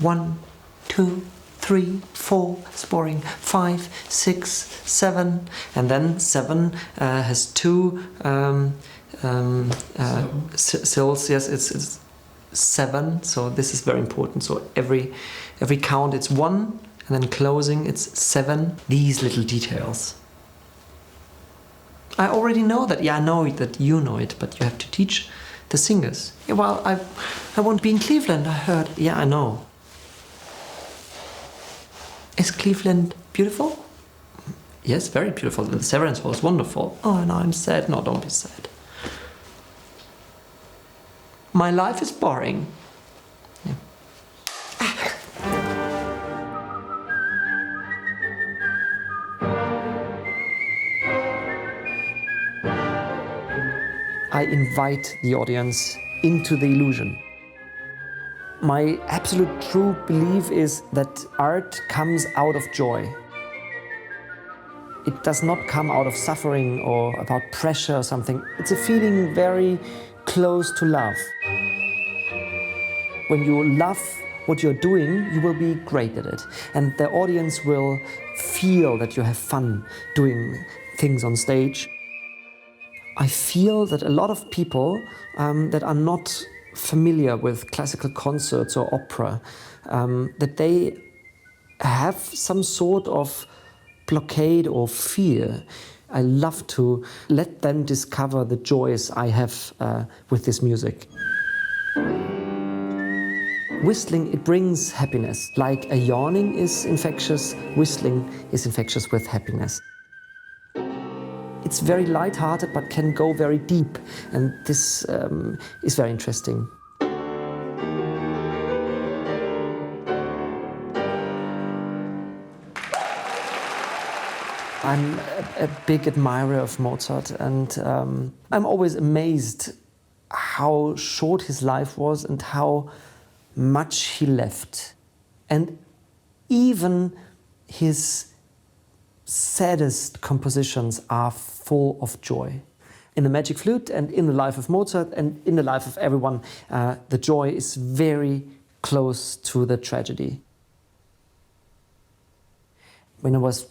1, 2, 3, 4, it's boring, 5, 6, 7, and then 7 has 2 sills. Yes, it's 7. So this is very important. So every count it's 1, and then closing it's 7. These little details. I already know that. Yeah, I know that you know it, but you have to teach the singers. Yeah, well, I won't be in Cleveland. I heard. Yeah, I know. Is Cleveland beautiful? Yes, very beautiful. The Severance Hall is wonderful. Oh, no, I'm sad. No, don't be sad. My life is boring. Yeah. I invite the audience into the illusion. My absolute true belief is that art comes out of joy. It does not come out of suffering or about pressure or something. It's a feeling very close to love. When you love what you're doing, you will be great at it. And the audience will feel that you have fun doing things on stage. I feel that a lot of people that are not familiar with classical concerts or opera, that they have some sort of blockade or fear. I love to let them discover the joys I have with this music. Whistling, it brings happiness. Like a yawning is infectious, whistling is infectious with happiness. It's very light-hearted but can go very deep, and this is very interesting. I'm a big admirer of Mozart, and I'm always amazed how short his life was and how much he left. And even his saddest compositions are full of joy. In the Magic Flute and in the life of Mozart and in the life of everyone, the joy is very close to the tragedy. When I was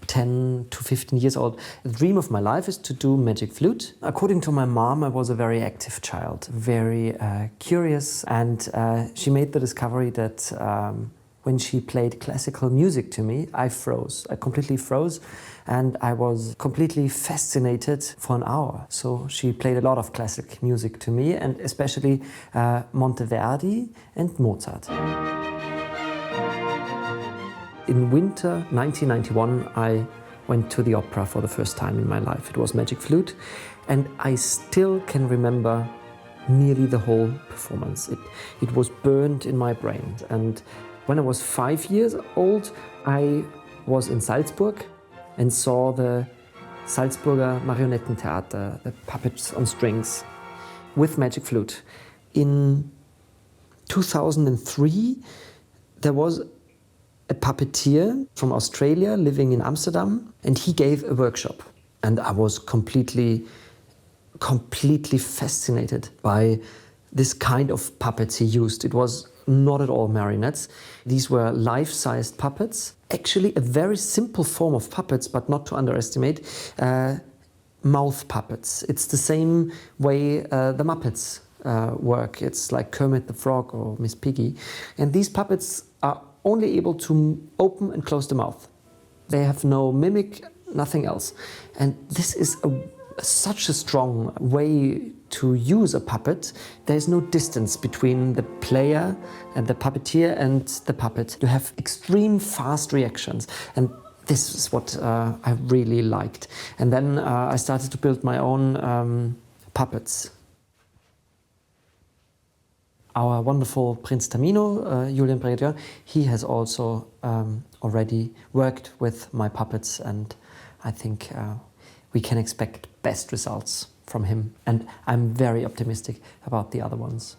10 to 15 years old, the dream of my life is to do Magic Flute. According to my mom, I was a very active child, very curious, and she made the discovery that when she played classical music to me, I froze. I completely froze, and I was completely fascinated for an hour. So she played a lot of classic music to me, and especially Monteverdi and Mozart. In winter 1991, I went to the opera for the first time in my life. It was Magic Flute, and I still can remember nearly the whole performance. It was burned in my brain. And when I was 5 years old, I was in Salzburg and saw the Salzburger Marionettentheater, the puppets on strings, with Magic Flute. In 2003, there was a puppeteer from Australia living in Amsterdam, and he gave a workshop. And I was completely fascinated by this kind of puppets he used. It was not at all marionettes. These were life-sized puppets. Actually a very simple form of puppets, but not to underestimate, mouth puppets. It's the same way the Muppets work. It's like Kermit the Frog or Miss Piggy. And these puppets are only able to open and close the mouth. They have no mimic, nothing else. And this is such a strong way to use a puppet. There's no distance between the player and the puppeteer and the puppet. You have extreme fast reactions, and this is what I really liked. And then I started to build my own puppets. Our wonderful Prince Tamino, Julian Bredier, he has also already worked with my puppets, and I think we can expect best results from him. And I'm very optimistic about the other ones.